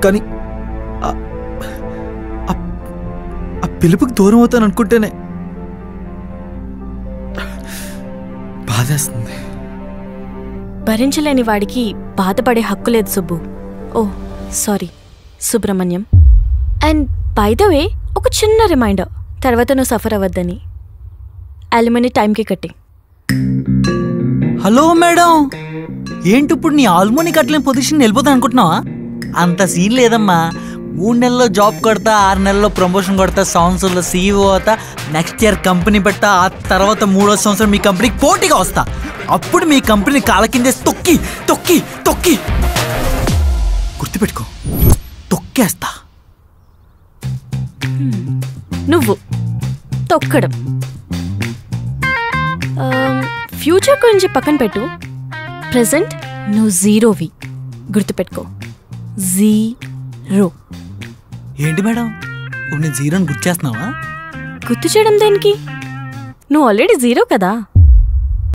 కానీ ఆ పిలుపుకి దూరం అవుతాను అనుకుంటేనే బాధేస్తుంది. భరించలేని వాడికి బాధపడే హక్కు లేదు Subbu. Oh sorry Subrahmanyam. And by the way ఒక చిన్న రిమైండర్, తర్వాత నువ్వు సఫర్ అవ్వద్దని. అల్యూమిని టైంకి కట్టి. హలో మేడం, ఏంటి ఇప్పుడు నీ ఆల్మోని కట్టలేని పొజిషన్ వెళ్ళిపోతాను అనుకుంటున్నావా? అంత సీన్ లేదమ్మా. 3 నెలల్లో జాబ్ కొడతా, 6 నెలల్లో ప్రమోషన్ కొడతా, సంవత్సరంలో CEO అవుతా, నెక్స్ట్ ఇయర్ కంపెనీ పెట్టా, ఆ తర్వాత 3వ సంవత్సరం మీ కంపెనీకి పోటీగా వస్తా. అప్పుడు మీ కంపెనీ కాళ్ళ కింద తొక్కి తొక్కి తొక్కి గుర్తుపెట్టుకో, తొక్కేస్తా. నువ్వు తొక్కడం. ఫ్యూచర్ గురించి పక్కన పెట్టు, ప్రెజెంట్ నువ్వు జీరోవి. గుర్తుపెట్టుకో, జీరో. ఏంటి మేడం, ఇప్పుడు నేను జీరోని గుర్తు చేస్తున్నావా? గుర్తు చేయడం దేనికి? నువ్వు ఆల్రెడీ జీరో కదా.